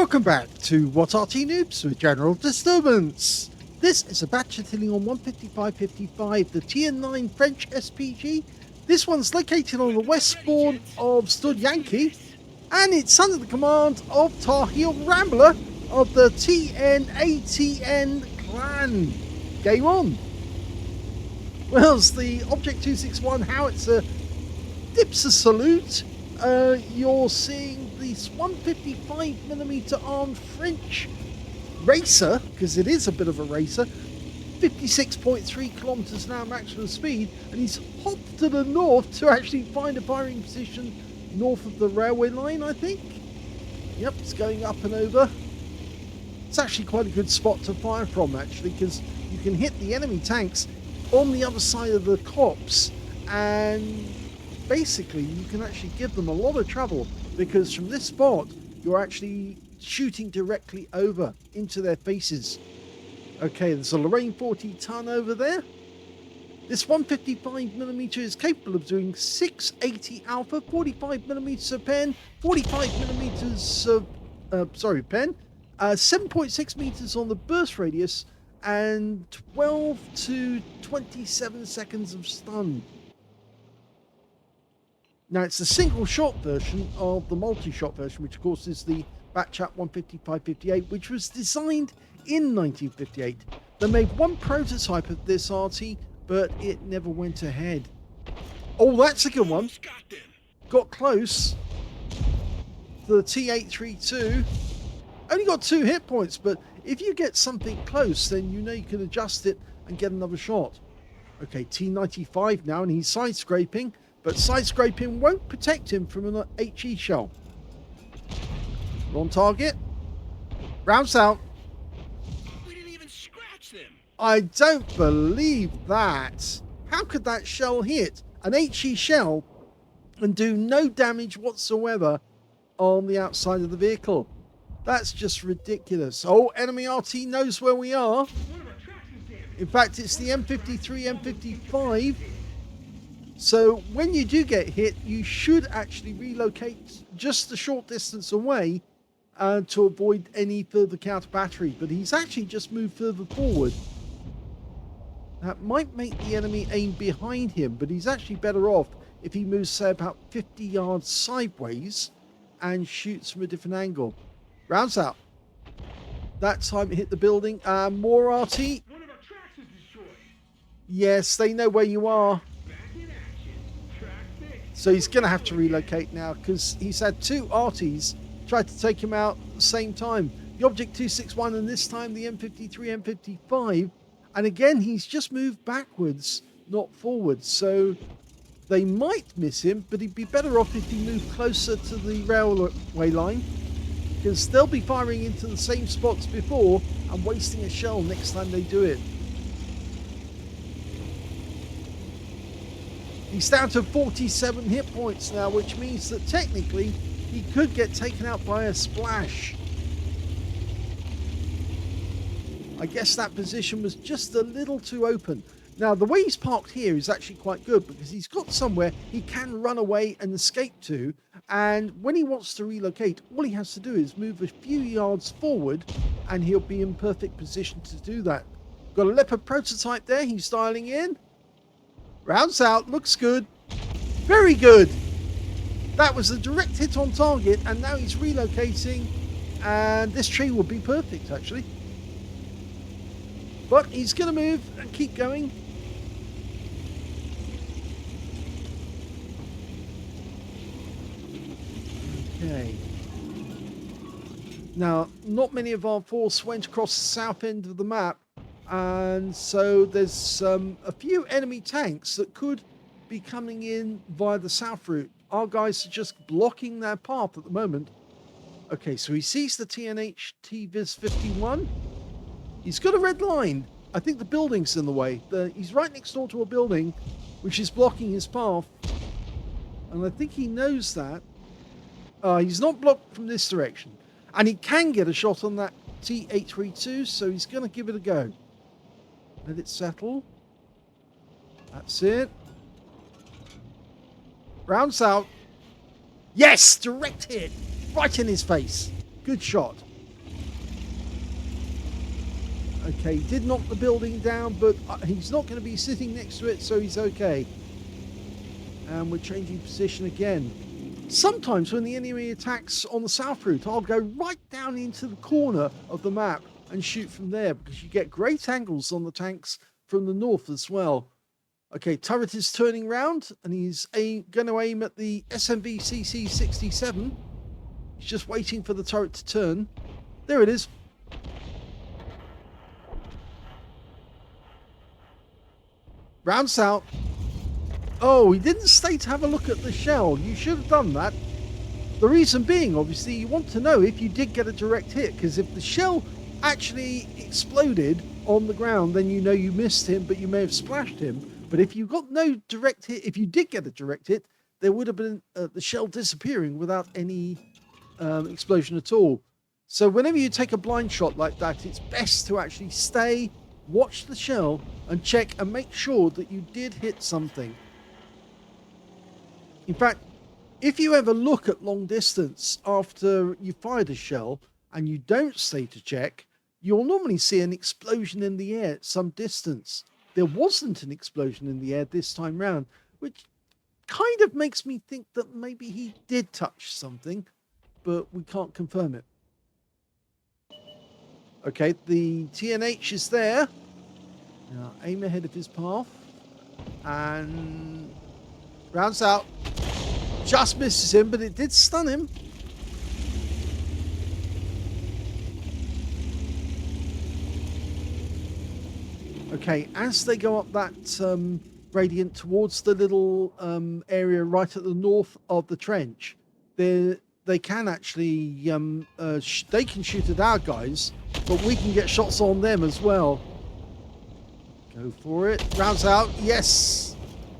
Welcome back to What Arty Noobs with General Disturbance. This is a Bat Châtillon 155-55, the Tier 9 French SPG. This one's located on the west spawn of Studzianki, and it's under the command of TarheelRambler of the TNATN clan. Game on. Whilst the Object 261 howitzer dips a salute, you're seeing this 155mm armed French racer, because it is a bit of a racer, 56.3 kilometers an hour maximum speed, and he's hopped to the north to actually find a firing position north of the railway line, I think. Yep, it's going up and over. It's actually quite a good spot to fire from, actually, because you can hit the enemy tanks on the other side of the copse, and basically you can actually give them a lot of trouble, because from this spot you're actually shooting directly over into their faces. Okay, there's a Lorraine 40 ton over there. This 155mm is capable of doing 680 alpha, 45mm of pen, 45mm of pen, 7.6 meters on the burst radius, and 12 to 27 seconds of stun. Now, it's the single shot version of the multi-shot version, which of course is the Bat Châtillon 155-58, which was designed in 1958. They made one prototype of this Arty, but it never went ahead. Oh, that's a good one. Got close to the T832. Only got 2 hit points, but if you get something close, then you know you can adjust it and get another shot. Okay, T95 now, and he's side-scraping, but side-scraping won't protect him from an HE shell. We're on target. Rounds out. We didn't even scratch them. I don't believe that. How could that shell hit an HE shell and do no damage whatsoever on the outside of the vehicle? That's just ridiculous. Oh, enemy RT knows where we are. In fact, it's the M53, M55. So when you do get hit, you should actually relocate just a short distance away to avoid any further counter battery. But he's actually just moved further forward. That might make the enemy aim behind him, but he's actually better off if he moves, say, about 50 yards sideways and shoots from a different angle. Rounds out. That time it hit the building. More RT. One of our tracks is destroyed. Yes, they know where you are. Back in action. Track fixed. So he's going to have to relocate now, because he's had 2 Arties try to take him out at the same time. The Object 261 and this time the M53, M55. And again, he's just moved backwards, not forwards. So they might miss him, but he'd be better off if he moved closer to the railway line, because they'll be firing into the same spots before and wasting a shell next time they do it. He's down to 47 hit points now, which means that technically he could get taken out by a splash. I guess that position was just a little too open. Now, the way he's parked here is actually quite good, because he's got somewhere he can run away and escape to. And when he wants to relocate, all he has to do is move a few yards forward and he'll be in perfect position to do that. Got a Leopard prototype there. He's dialing in. Rounds out. Looks good. Very good. That was a direct hit on target, and now he's relocating. And this tree will be perfect, actually. But he's going to move and keep going. Okay. Now, not many of our force went across the south end of the map, and so there's a few enemy tanks that could be coming in via the south route. Our guys are just blocking their path at the moment. Okay, so he sees the TNHT Viz 51. He's got a red line. I think the building's in the way. He's right next door to a building, which is blocking his path, and I think he knows that. He's not blocked from this direction. And he can get a shot on that T832, so he's going to give it a go. Let it settle. That's it. Rounds out. Yes! Direct hit! Right in his face. Good shot. Okay, he did knock the building down, but he's not going to be sitting next to it, so he's okay. And we're changing position again. Sometimes when the enemy attacks on the south route, I'll go right down into the corner of the map and shoot from there, because you get great angles on the tanks from the north as well. Okay, turret is turning round, and he's going to aim at the SMV CC67. He's just waiting for the turret to turn. There it is. Rounds out. Oh, he didn't stay to have a look at the shell. You should have done that. The reason being, obviously, you want to know if you did get a direct hit, because if the shell actually exploded on the ground, then you know you missed him, but you may have splashed him. But if you got no direct hit, if you did get a direct hit, there would have been the shell disappearing without any explosion at all. So whenever you take a blind shot like that, it's best to actually stay, watch the shell, and check and make sure that you did hit something. In fact, if you ever look at long distance after you fired a shell and you don't stay to check, you'll normally see an explosion in the air at some distance. There wasn't an explosion in the air this time round, which kind of makes me think that maybe he did touch something, but we can't confirm it. Okay, the TNH is there. Now aim ahead of his path. And rounds out. Just misses him, but it did stun him. Okay, as they go up that gradient towards the little area right at the north of the trench, they can actually they can shoot at our guys, but we can get shots on them as well. Go for it. Rounds out. Yes,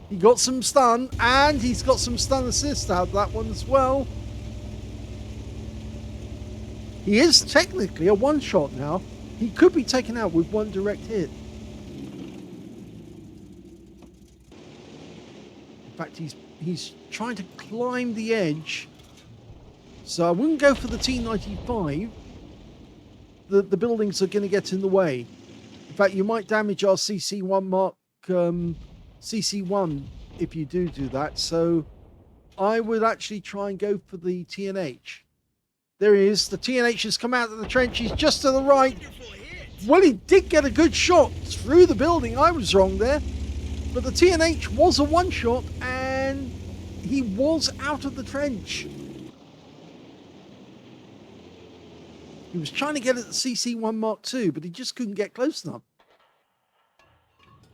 he got some stun, and he's got some stun assist out of that one as well. He is technically a one shot now. He could be taken out with one direct hit. In fact, he's trying to climb the edge. So I wouldn't go for the T95. The buildings are going to get in the way. In fact, you might damage our CC1 mark, CC1 if you do that. So I would actually try and go for the TNH. There he is. The TNH has come out of the trench. He's just to the right. Well, he did get a good shot through the building. I was wrong there. But the TNH was a one shot, and he was out of the trench. He was trying to get at the CC1 Mark II, but he just couldn't get close enough.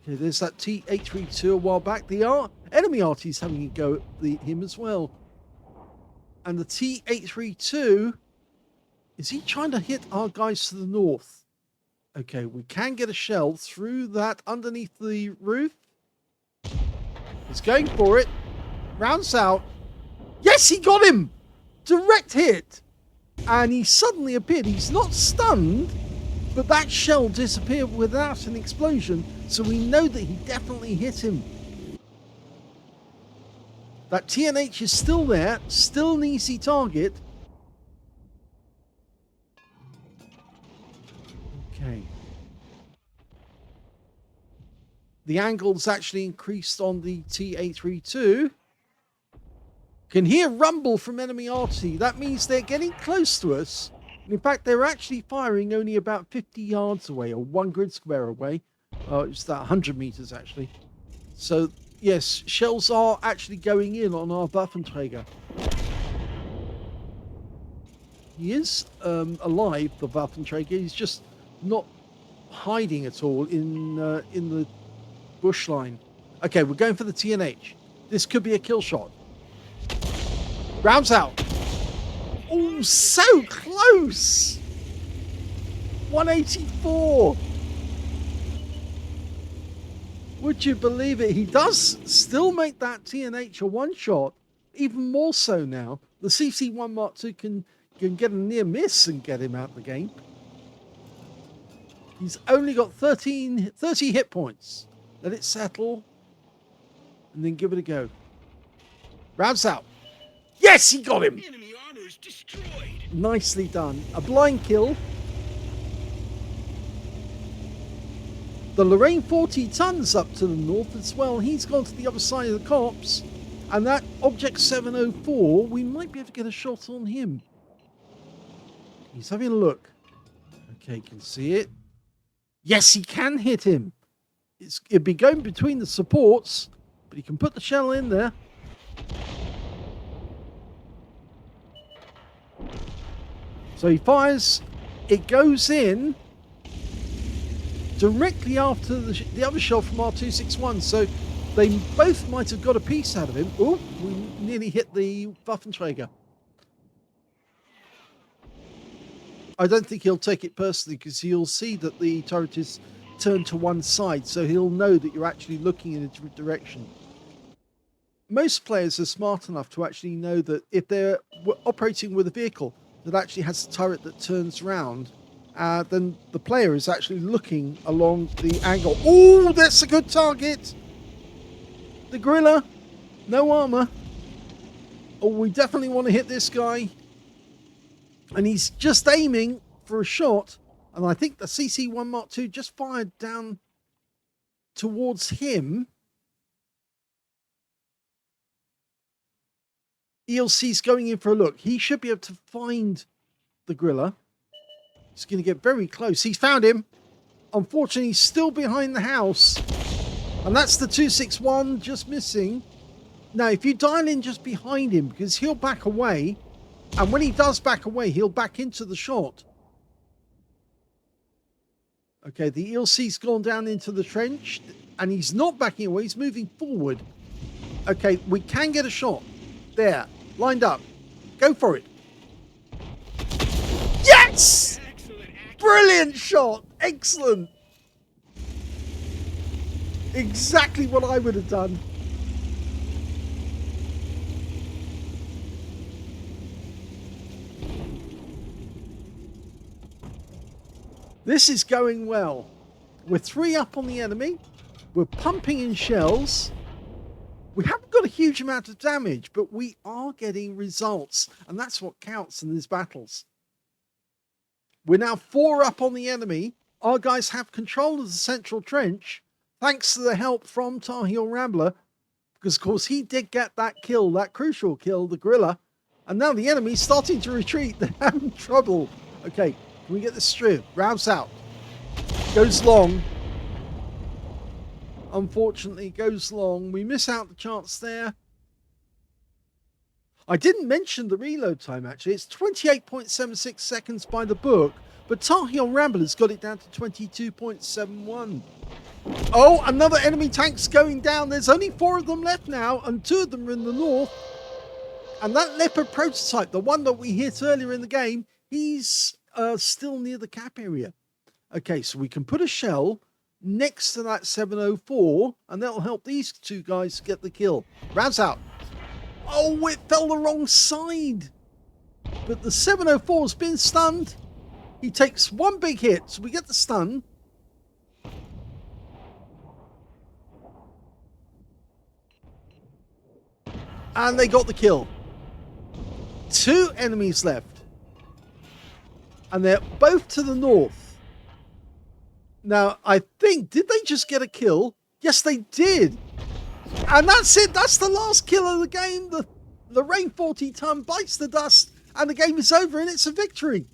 Okay, there's that T832 a while back. The enemy Arty's having a go at him as well. And the T832, is he trying to hit our guys to the north? Okay, we can get a shell through that underneath the roof. He's going for it. Rounds out. Yes, he got him! Direct hit! And he suddenly appeared. He's not stunned, but that shell disappeared without an explosion, so we know that he definitely hit him. That TNH is still there, still an easy target. Okay. The angle's actually increased on the T832. Can hear rumble from enemy Arty. That means they're getting close to us. And in fact, they're actually firing only about 50 yards away, or 1 grid square away. It's that 100 meters actually. So yes, shells are actually going in on our Waffenträger. He is alive, the Waffenträger. He's just not hiding at all in the bush line. Okay, we're going for the TNH. This could be a kill shot. Rounds out. Oh, so close. 184. Would you believe it? He does still make that TNH a one shot. Even more so now. The CC1 Mark II can get a near miss and get him out of the game. He's only got 30 hit points. Let it settle. And then give it a go. Rounds out. Yes, he got him! Enemy armor is destroyed. Nicely done. A blind kill. The Lorraine 40 tons up to the north as well. He's gone to the other side of the copse. And that Object 704, we might be able to get a shot on him. He's having a look. Okay, can see it. Yes, he can hit him. It'd be going between the supports, but he can put the shell in there. So he fires. It goes in directly after the other shell from R261. So they both might have got a piece out of him. Oh, we nearly hit the Waffenträger. I don't think he'll take it personally because he'll see that the turret is turned to one side, so he'll know that you're actually looking in a different direction. Most players are smart enough to actually know that if they're operating with a vehicle that actually has a turret that turns round, then the player is actually looking along the angle. Oh, that's a good target! The gorilla, no armor. Oh, we definitely want to hit this guy. And he's just aiming for a shot. And I think the CC-1 Mark II just fired down towards him. ELC's going in for a look. He should be able to find the gorilla. He's going to get very close. He's found him. Unfortunately, he's still behind the house. And that's the 261 just missing. Now, if you dial in just behind him, because he'll back away. And when he does back away, he'll back into the shot. Okay, the ELC's gone down into the trench. And he's not backing away. He's moving forward. Okay, we can get a shot. There. Lined up. Go for it. Yes! Brilliant shot. Excellent. Exactly what I would have done. This is going well. We're 3 up on the enemy. We're pumping in shells. We haven't got a huge amount of damage, but we are getting results. And that's what counts in these battles. We're now 4 up on the enemy. Our guys have control of the central trench, thanks to the help from TarheelRambler. Because, of course, he did get that kill, that crucial kill, the gorilla. And now the enemy's starting to retreat. They're having trouble. Okay. Can we get this through? Rounds out. Goes long. Unfortunately, goes long. We miss out the chance there. I didn't mention the reload time, actually. It's 28.76 seconds by the book, but TarheelRambler's got it down to 22.71. Oh, another enemy tank's going down. There's only 4 of them left now, and 2 of them are in the north. And that Leopard prototype, the one that we hit earlier in the game, he's still near the cap area. Okay, so we can put a shell next to that 704, and that'll help these 2 guys get the kill. Rounds out. Oh, it fell the wrong side. But the 704's been stunned. He takes 1 big hit, so we get the stun. And they got the kill. 2 enemies left. And they're both to the north. Now, I think, did they just get a kill? Yes, they did. And that's it. That's the last kill of the game. The Lorraine 40 ton bites the dust, and the game is over, and it's a victory.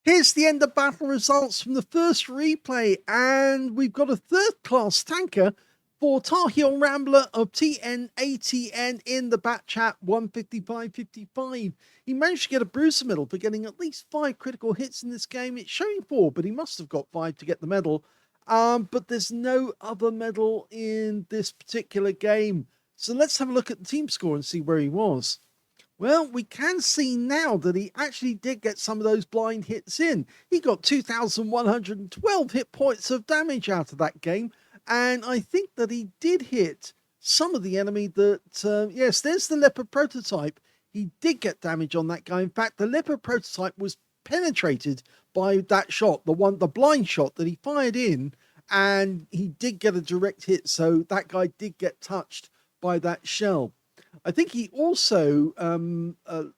Here's the end of battle results from the first replay, and we've got a 3rd class tanker for TarheelRambler of TNATN in the Bat Chat 155.55. He managed to get a Bruiser medal for getting at least 5 critical hits in this game. It's showing 4, but he must have got 5 to get the medal. But there's no other medal in this particular game. So let's have a look at the team score and see where he was. Well, we can see now that he actually did get some of those blind hits in. He got 2,112 hit points of damage out of that game. And I think that he did hit some of the enemy that, yes, there's the Leopard prototype. He did get damage on that guy. In fact, the Leopard prototype was penetrated by that shot, the blind shot that he fired in, and he did get a direct hit. So that guy did get touched by that shell. I think he also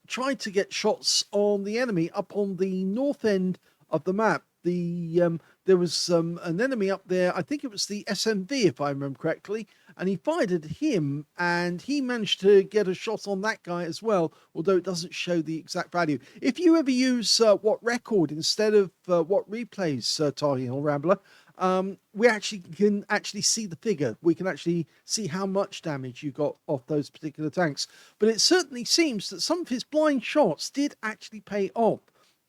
tried to get shots on the enemy up on the north end of the map. There was an enemy up there, I think it was the SMV if I remember correctly, and he fired at him and he managed to get a shot on that guy as well, although it doesn't show the exact value. If you ever use what record instead of what replays, TarheelRambler, we can actually see the figure. We can actually see how much damage you got off those particular tanks. But it certainly seems that some of his blind shots did actually pay off,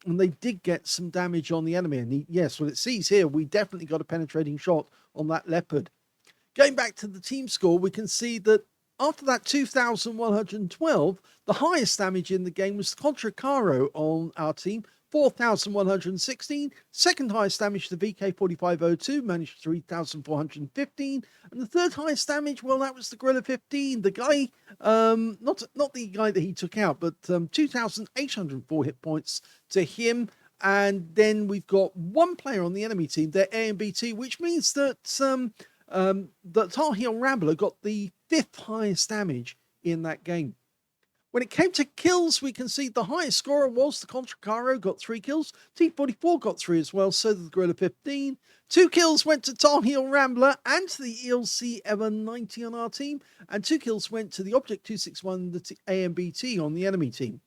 and they did get some damage on the enemy. And yes, what it sees here, we definitely got a penetrating shot on that Leopard. Going back to the team score, we can see that after that 2,112, the highest damage in the game was Contra Caro on our team, 4,116. Second highest damage to VK4502, managed 3,415. And the third highest damage, well, that was the Gorilla 15. The guy, not the guy that he took out, but 2,804 hit points to him. And then we've got one player on the enemy team, their AMBT, which means that that TarheelRambler got the 5th highest damage in that game. When it came to kills, we can see the highest scorer was the Contra Caro, got 3 kills. T44 got 3 as well, so did the Gorilla 15. 2 kills went to TarheelRambler and to the ELC Ever 90 on our team, and 2 kills went to the Object 261, the AMBT on the enemy team.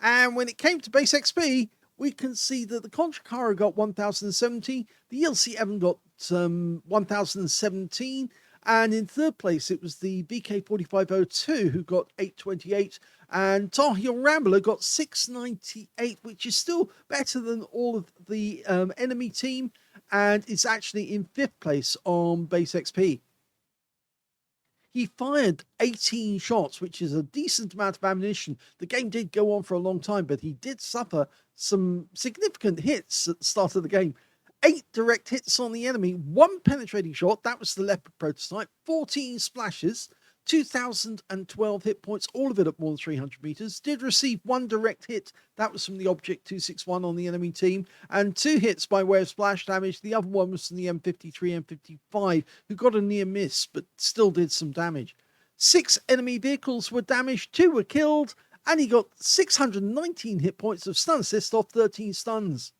And when it came to base XP, we can see that the Contra Caro got 1,070, the ELC Evan got 1,017, and in third place it was the VK4502 who got 828, and TarheelRambler got 698, which is still better than all of the enemy team, and is actually in 5th place on base XP. He fired 18 shots, which is a decent amount of ammunition. The game did go on for a long time, but he did suffer some significant hits at the start of the game. 8 direct hits on the enemy, 1 penetrating shot, that was the Leopard prototype, 14 splashes, 2,012 hit points, all of it at more than 300 meters. Did receive 1 direct hit, that was from the Object 261 on the enemy team, and 2 hits by way of splash damage. The other one was from the M53, M55, who got a near miss, but still did some damage. 6 enemy vehicles were damaged, 2 were killed, and he got 619 hit points of stun assist off 13 stuns.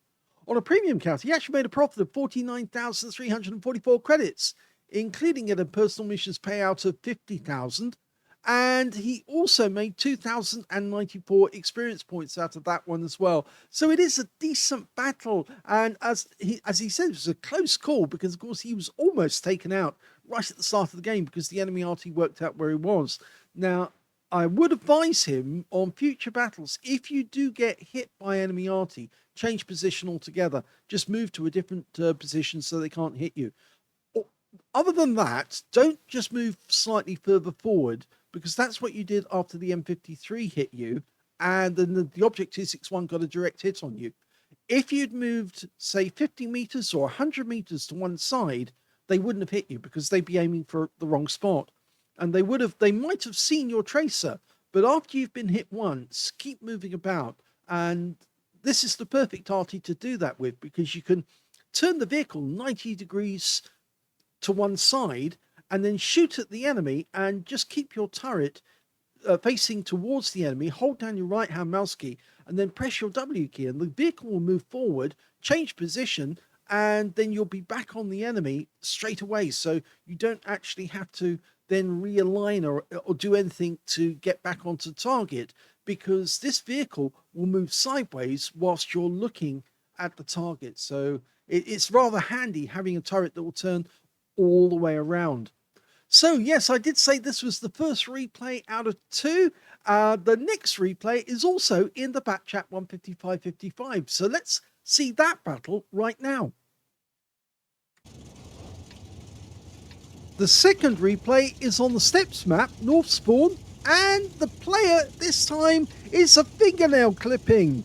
On a premium count, he actually made a profit of 49,344 credits, including a personal missions payout of 50,000, and he also made 2,094 experience points out of that one as well. So it is a decent battle, and as he said, it was a close call because, of course, he was almost taken out right at the start of the game because the enemy Arty worked out where he was. Now, I would advise him on future battles, if you do get hit by enemy Arty, change position altogether. Just move to a different position so they can't hit you. Other than that, don't just move slightly further forward, because that's what you did after the M53 hit you, and then the Object 261 got a direct hit on you. If you'd moved, say, 50 meters or 100 meters to one side, they wouldn't have hit you because they'd be aiming for the wrong spot. And they might have seen your tracer, but after you've been hit once, keep moving about. And this is the perfect Arty to do that with, because you can turn the vehicle 90 degrees to one side and then shoot at the enemy and just keep your turret facing towards the enemy. Hold down your right hand mouse key and then press your W key, and the vehicle will move forward, change position, and then you'll be back on the enemy straight away. So you don't actually have to then realign or do anything to get back onto target, because this vehicle will move sideways whilst you're looking at the target. So it's rather handy having a turret that will turn all the way around. So yes, I did say this was the first replay out of 2. The next replay is also in the Bat Chat 155.55. So let's see that battle right now. The second replay is on the Steppes map, North Spawn, and the player this time is a fingernail clipping.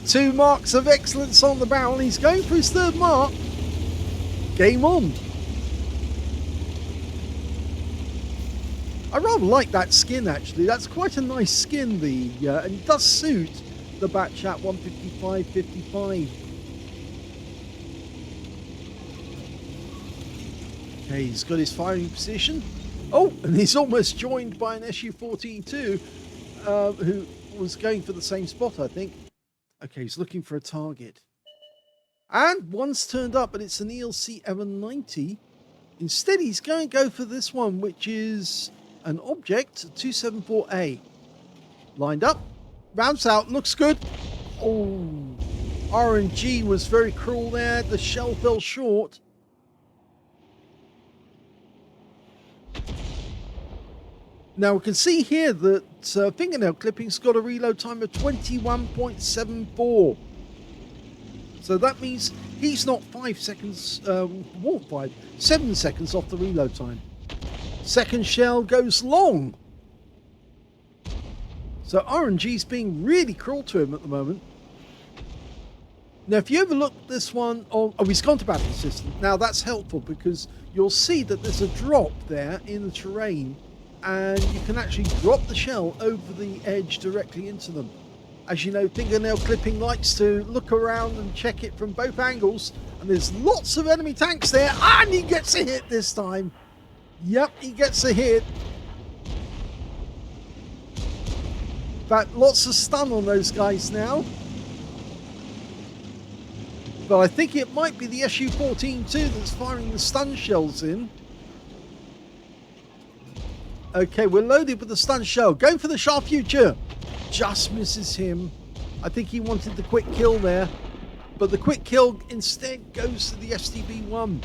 2 marks of excellence on the barrel. He's going for his 3rd mark. Game on. I rather like that skin, actually. That's quite a nice skin, and it does suit the Bat Chat 155.55. Okay, he's got his firing position. Oh, and he's almost joined by an Su-14 too, who was going for the same spot, I think. Okay, he's looking for a target. And one's turned up, but it's an ELC M90. Instead, he's going to go for this one, which is an object 274A. Lined up, rounds out, looks good. Oh, RNG was very cruel there. The shell fell short. Now we can see here that fingernail clipping's got a reload time of 21.74. So that means he's not 5 seconds, 7 seconds off the reload time. Second shell goes long. So RNG's being really cruel to him at the moment. Now, if you ever look at this one, oh, he's gone to battle assistant. Now, that's helpful because you'll see that there's a drop there in the terrain, and you can actually drop the shell over the edge directly into them. As you know, fingernail clipping likes to look around and check it from both angles, and there's lots of enemy tanks there, and he gets a hit this time. Yep, he gets a hit. In fact, lots of stun on those guys now. But I think it might be the Su-14 too that's firing the stun shells in. Okay, we're loaded with the stun shell. Going for the sharp future. Just misses him. I think he wanted the quick kill there. But the quick kill instead goes to the STB-1.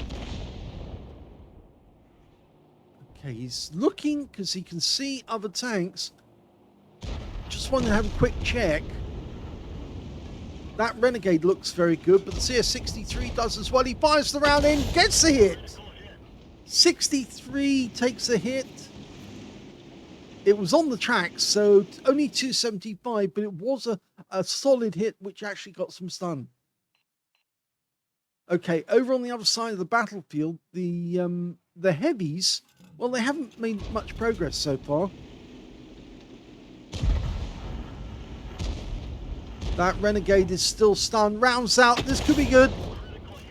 Okay, he's looking because he can see other tanks. Just want to have a quick check. That Renegade looks very good, but the CS-63 does as well. He fires the round in, gets a hit. 63 takes a hit. It was on the track, so only 275, but it was a solid hit, which actually got some stun. Okay, over on the other side of the battlefield, the heavies, well, they haven't made much progress so far. That Renegade is still stunned. Rounds out. This could be good.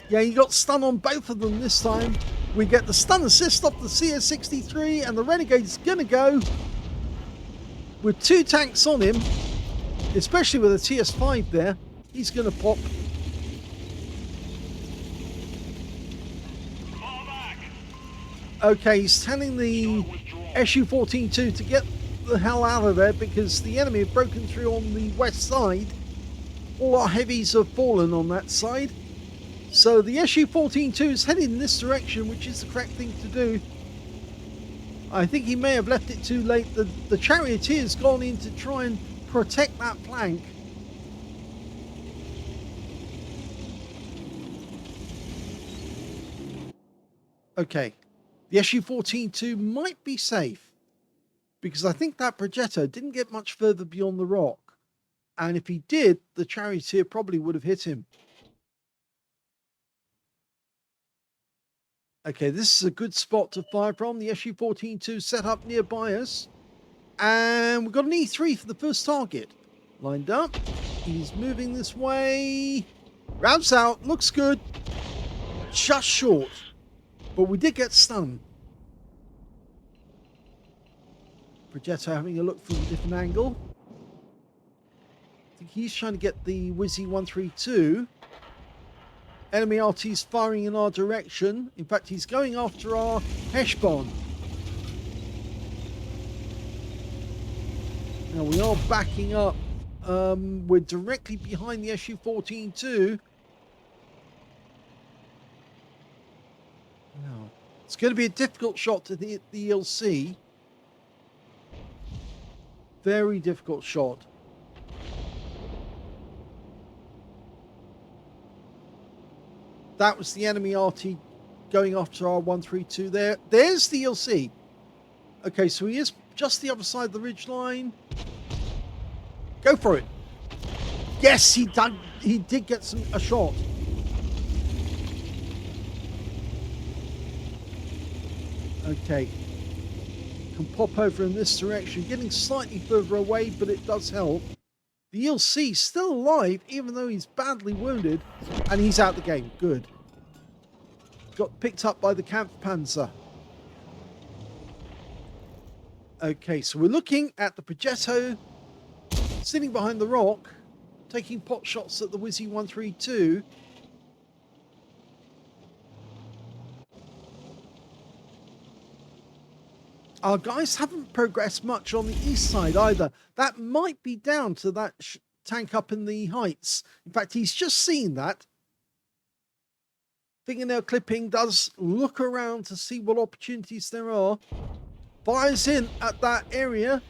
Yeah, he got stun on both of them this time. We get the stun assist off the CS-63, and the Renegade is going to go with 2 tanks on him, especially with a TS-5 there. He's going to pop. Okay, he's telling the Su-14-2 to get the hell out of there because the enemy have broken through on the west side. All our heavies have fallen on that side. So the Su-14-2 is heading in this direction, which is the correct thing to do. I think he may have left it too late. The Charioteer's gone in to try and protect that flank. Okay, the Su-14-2 might be safe because I think that Progetto didn't get much further beyond the rock. And if he did, the Charioteer probably would have hit him. Okay, this is a good spot to fire from. The Su-14-2 set up nearby us. And we've got an E3 for the first target. Lined up. He's moving this way. Rounds out. Looks good. Just short. But we did get stunned. Progetto having a look from a different angle. I think he's trying to get the Wizzy 132. Enemy Arty's firing in our direction. In fact, he's going after our Heshbon. Now we are backing up. We're directly behind the Su-14-2. Now, it's going to be a difficult shot to hit the ELC. Very difficult shot. That was the enemy Arty going after our 132 there. There's the ELC. Okay, so he is just the other side of the ridge line. Go for it. Yes, he did get a shot. Okay. Can pop over in this direction. Getting slightly further away, but it does help. The ELC still alive, even though he's badly wounded, and he's out the game. Good. got picked up by the Kampfpanzer. Okay, so we're looking at the Progetto sitting behind the rock, taking pot shots at the Wizzy 132. Our guys haven't progressed much on the east side either. That might be down to that tank up in the heights. In fact, he's just seen that. Fingernail clipping, does look around to see what opportunities there are. Fires in at that area,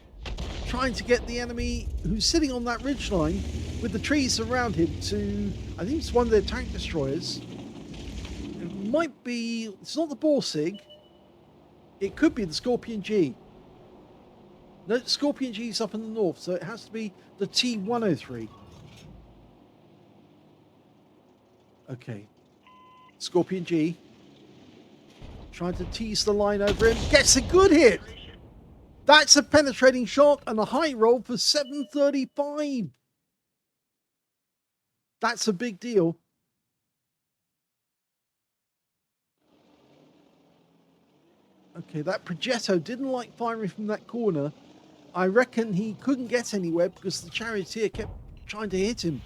trying to get the enemy who's sitting on that ridgeline with the trees around him to, I think it's one of their tank destroyers. It might be, it's not the Borsig. It could be the Scorpion G. No, Scorpion G is up in the north, so it has to be the T103. Okay. Scorpion G. Trying to tease the line over him. Gets a good hit. That's a penetrating shot and a high roll for 735. That's a big deal. Okay, that Progetto didn't like firing from that corner. I reckon he couldn't get anywhere because the charioteer kept trying to hit him.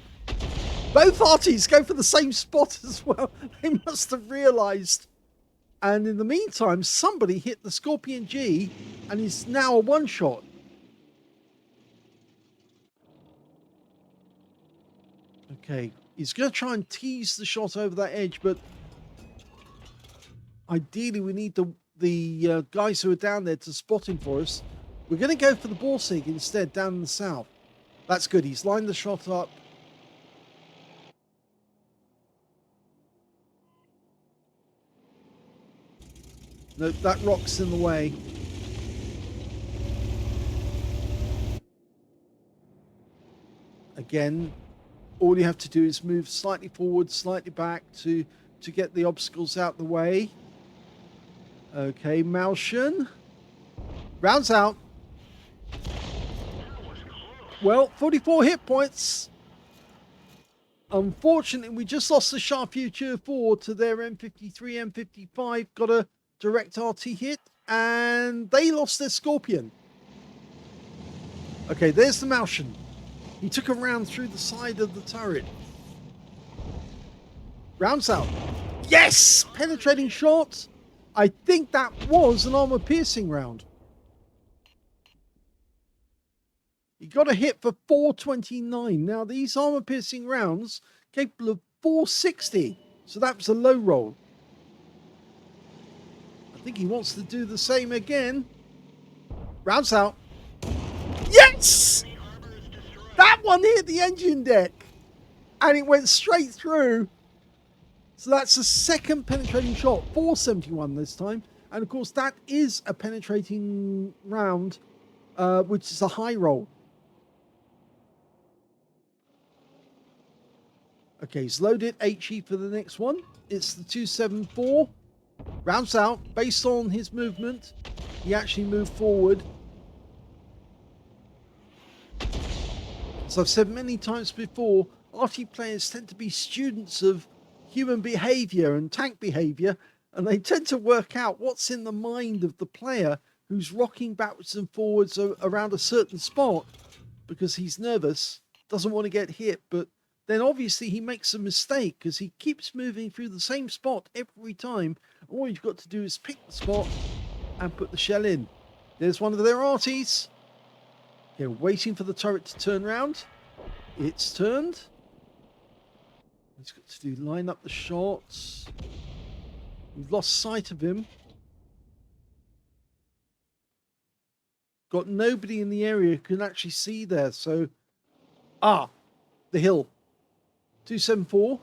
Both Artys go for the same spot as well. They must have realised. And in the meantime, somebody hit the Scorpion G and is now a one-shot. Okay, he's going to try and tease the shot over that edge, but ideally we need the guys who are down there to spot him for us. We're going to go for the Borsig instead down in the south. That's good. He's lined the shot up. No, that rock's in the way. Again, all you have to do is move slightly forward, slightly back to get the obstacles out the way. Okay, Malshan. Rounds out. Well, 44 hit points. Unfortunately, we just lost the Shah Future 4 to their M53, M55. Got a direct RT hit, and they lost their Scorpion. Okay, there's the Malshan. He took a round through the side of the turret. Rounds out. Yes! Penetrating shot. I think that was an armor-piercing round. He got a hit for 429. Now, these armor-piercing rounds capable of 460. So that was a low roll. I think he wants to do the same again. Rounds out. Yes! That one hit the engine deck. And it went straight through. So that's the second penetrating shot. 471 this time. And of course, that is a penetrating round, which is a high roll. Okay, he's loaded HE for the next one. It's the 274. Rounds out. Based on his movement, he actually moved forward. As I've said many times before, Arty players tend to be students of human behavior and tank behavior, and they tend to work out what's in the mind of the player who's rocking backwards and forwards around a certain spot because he's nervous, doesn't want to get hit, but then obviously he makes a mistake because he keeps moving through the same spot every time. All you've got to do is pick the spot and put the shell in. There's one of their Arties. They're waiting for the turret to turn round. It's turned. He's got to line up the shots. We've lost sight of him. Got nobody in the area who can actually see there. So, the hill. 274.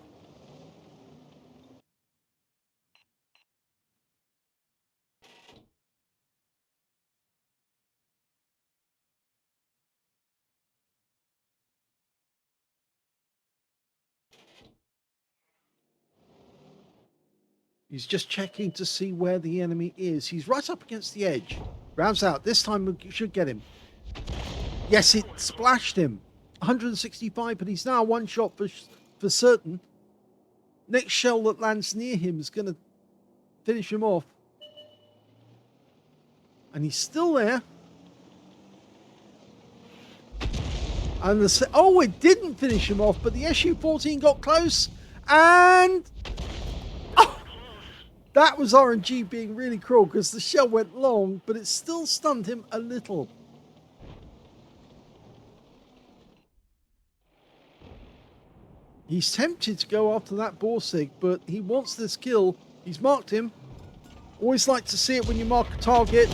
He's just checking to see where the enemy is. He's right up against the edge. Rounds out. This time we should get him. Yes, it splashed him. 165, but he's now one shot for certain. Next shell that lands near him is going to finish him off. And he's still there. And it didn't finish him off, but the SU-14 got close. And that was RNG being really cruel because the shell went long, but it still stunned him a little. He's tempted to go after that Borsig, but he wants this kill. He's marked him. Always like to see it when you mark a target.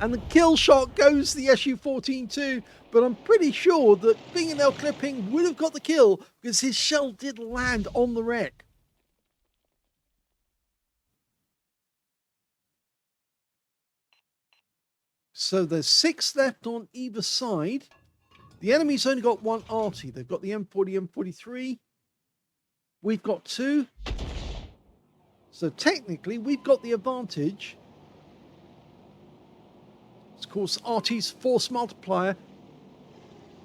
And the kill shot goes to the SU-14 too, but I'm pretty sure that fingernail clipping would have got the kill because his shell did land on the wreck. So there's 6 left on either side. The enemy's only got 1 Arty. They've got the M40, M43. We've got 2. So technically, we've got the advantage. Of course, Arty's force multiplier.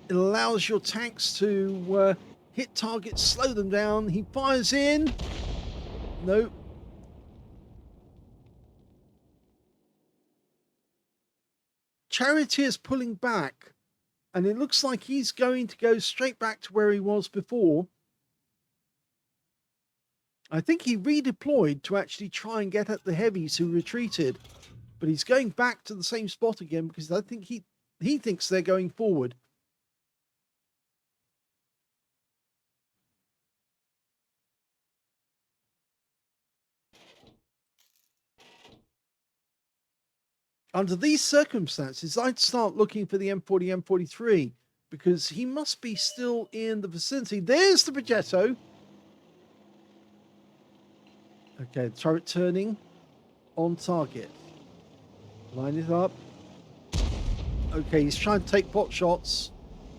It allows your tanks to hit targets, slow them down. He fires in. Nope. Charioteer's pulling back. And it looks like he's going to go straight back to where he was before. I think he redeployed to actually try and get at the heavies who retreated. But he's going back to the same spot again because I think he thinks they're going forward. Under these circumstances, I'd start looking for the M40, M43 because he must be still in the vicinity. There's the Progetto. Okay, turret turning on target. Line it up. Okay, he's trying to take pot shots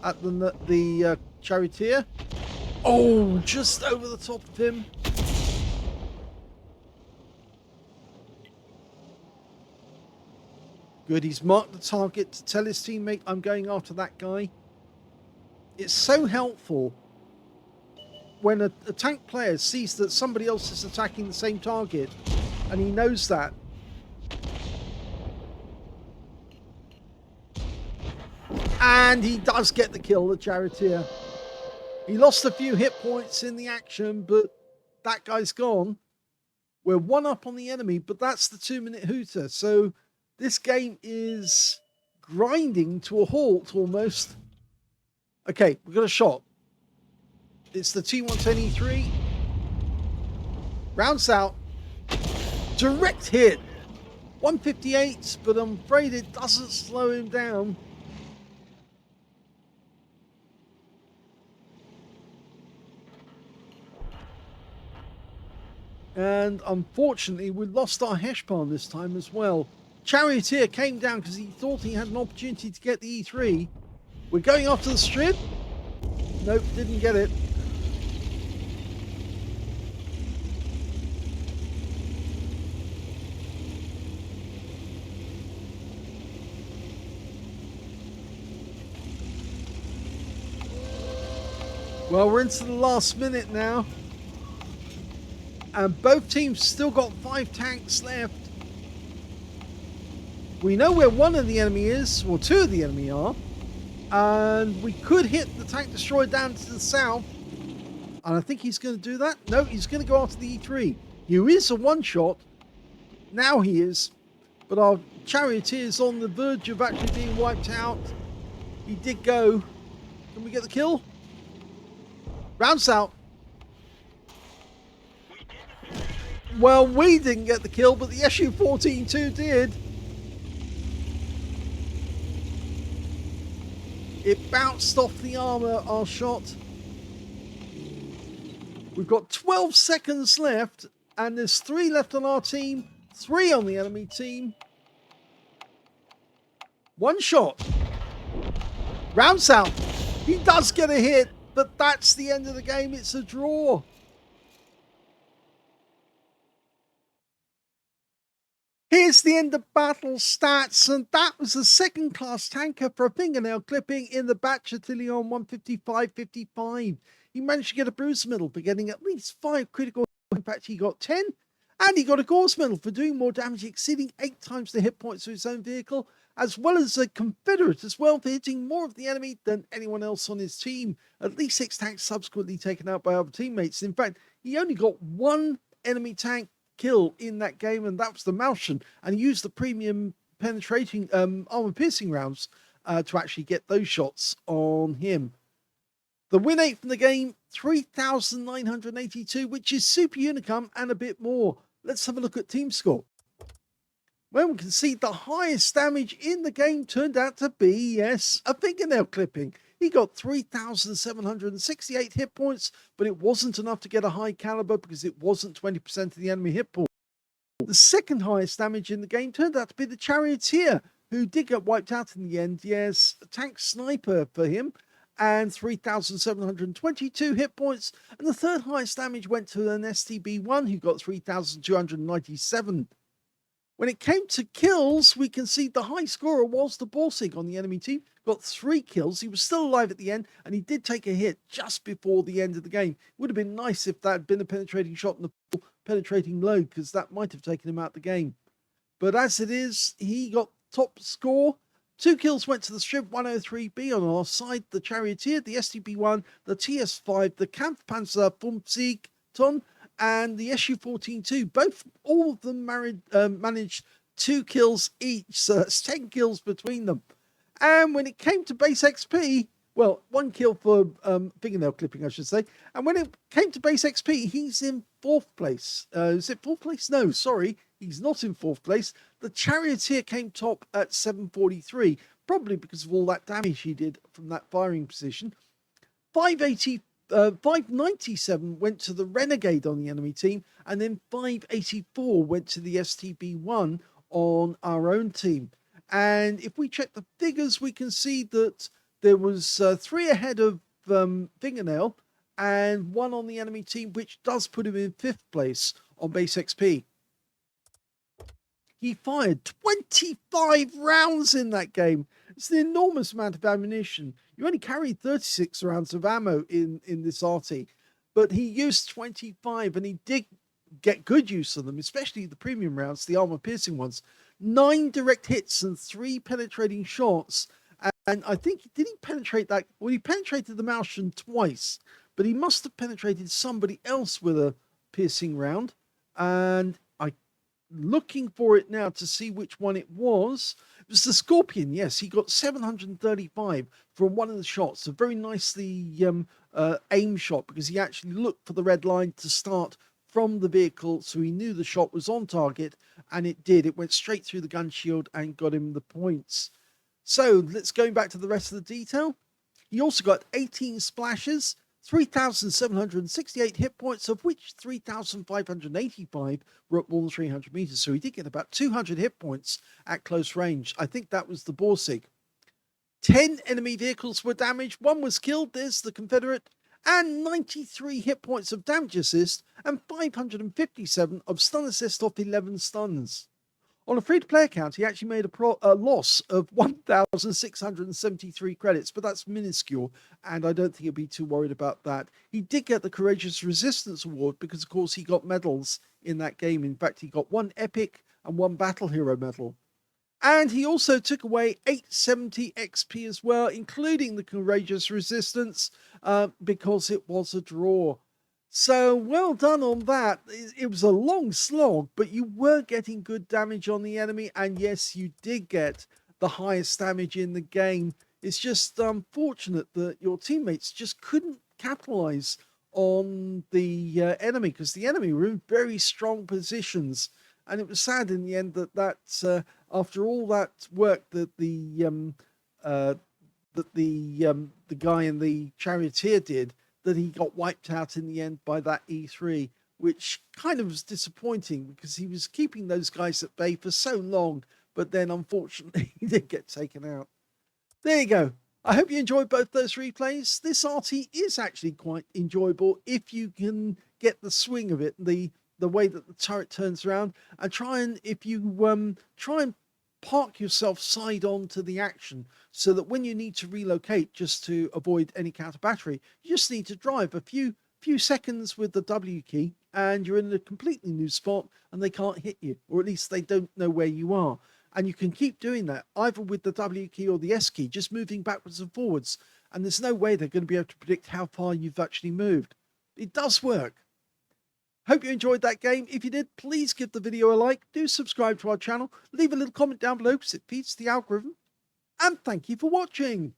at the charioteer. Oh, just over the top of him. Good, he's marked the target to tell his teammate, I'm going after that guy. It's so helpful when a tank player sees that somebody else is attacking the same target and he knows that. And he does get the kill, the charioteer. He lost a few hit points in the action, but that guy's gone. We're 1 up on the enemy, but that's the 2-minute hooter. So this game is grinding to a halt almost. Okay, we've got a shot. It's the T110E3. Rounds out. Direct hit. 158, but I'm afraid it doesn't slow him down. And unfortunately, we lost our Heshpan this time as well. Charioteer came down because he thought he had an opportunity to get the E3. We're going after the strip. Nope, didn't get it. Well, we're into the last minute now. And both teams still got 5 tanks left. We know where one of the enemy is, or 2 of the enemy are. And we could hit the tank destroyer down to the south. And I think he's going to do that. No, he's going to go after the E3. He is a one-shot. Now he is. But our charioteer is on the verge of actually being wiped out. He did go. Can we get the kill? Rounds out. Well, we didn't get the kill, but the SU-14-2 did. It bounced off the armor, our shot. We've got 12 seconds left, and there's 3 left on our team, 3 on the enemy team. 1 shot. Rounds out. He does get a hit, but that's the end of the game. It's a draw. Here's the end of battle stats, and that was a second-class tanker for a fingernail clipping in the Bat Châtillon 155-55. He managed to get a bruise medal for getting at least 5 critical. In fact, he got 10, And he got a Gauss medal for doing more damage, exceeding 8 times the hit points of his own vehicle, as well as a Confederate as well for hitting more of the enemy than anyone else on his team. At least 6 tanks subsequently taken out by other teammates. In fact, he only got 1 enemy tank kill in that game, and that was the Martian, and he used the premium penetrating armor piercing rounds to actually get those shots on him. The win rate from the game, 3,982, which is super unicum and a bit more. Let's have a look at team score. Well, we can see the highest damage in the game turned out to be, yes, a fingernail clipping. He got 3,768 hit points, but it wasn't enough to get a high caliber because it wasn't 20% of the enemy hit pool. The second highest damage in the game turned out to be the Charioteer, who did get wiped out in the end. Yes, a tank sniper for him, and 3,722 hit points. And the third highest damage went to an STB-1, who got 3,297. When it came to kills, we can see the high scorer was the Borsig on the enemy team. Got 3 kills. He was still alive at the end, and he did take a hit just before the end of the game. It would have been nice if that had been a penetrating shot in the penetrating load, because that might have taken him out the game. But as it is, he got top score. 2 kills went to the Strip 103B on our side, the Charioteer, the STB-1, the TS-5, the Kampfpanzer Pumzigton, and the SU-14-2. All of them managed 2 kills each, so that's 10 kills between them. And when it came to base XP, well, 1 kill for fingernail clipping, I should say. And when it came to base XP, he's in 4th place. Is it 4th place? No, sorry, he's not in 4th place. The Charioteer came top at 743, probably because of all that damage he did from that firing position. 597 went to the Renegade on the enemy team, and then 584 went to the STB-1 on our own team. And if we check the figures, we can see that there was 3 ahead of Fingernail and 1 on the enemy team, which does put him in 5th place on base XP. He fired 25 rounds in that game. It's an enormous amount of ammunition. You only carried 36 rounds of ammo in this Arty, but he used 25, and he did get good use of them, especially the premium rounds, the armor-piercing ones. 9 direct hits and 3 penetrating shots. And I think, did he penetrate that? Well, he penetrated the Martian twice, but he must have penetrated somebody else with a piercing round. And I'm looking for it now to see which one it was. It was the Scorpion. Yes, he got 735 from one of the shots. A very nicely aim shot, because he actually looked for the red line to start from the vehicle, so he knew the shot was on target, and it did. It went straight through the gun shield and got him the points. So let's go back to the rest of the detail. He also got 18 splashes, 3,768 hit points, of which 3,585 were at more than 300 meters. So he did get about 200 hit points at close range. I think that was the Borsig. 10 enemy vehicles were damaged. 1 was killed. There's the Confederate. And 93 hit points of damage assist and 557 of stun assist off 11 stuns. On a free-to-play account, he actually made a loss of 1,673 credits, but that's minuscule, and I don't think he'll be too worried about that. He did get the Courageous Resistance Award because, of course, he got medals in that game. In fact, he got 1 Epic and 1 Battle Hero medal. And he also took away 870 XP as well, including the Courageous Resistance, because it was a draw. So well done on that. It was a long slog, but you were getting good damage on the enemy. And yes, you did get the highest damage in the game. It's just unfortunate that your teammates just couldn't capitalize on the enemy, because the enemy were in very strong positions. And it was sad in the end that after all that work that the guy in the Charioteer did, that he got wiped out in the end by that E3, which kind of was disappointing, because he was keeping those guys at bay for so long, but then unfortunately he did get taken out. There you go. I hope you enjoyed both those replays. This RT is actually quite enjoyable if you can get the swing of it, the way that the turret turns around, and try and park yourself side on to the action, so that when you need to relocate, just to avoid any counter battery, you just need to drive a few seconds with the W key, and you're in a completely new spot and they can't hit you, or at least they don't know where you are. And you can keep doing that either with the W key or the S key, just moving backwards and forwards. And there's no way they're going to be able to predict how far you've actually moved. It does work. Hope you enjoyed that game. If you did, please give the video a like. Do subscribe to our channel. Leave a little comment down below because it feeds the algorithm. And thank you for watching.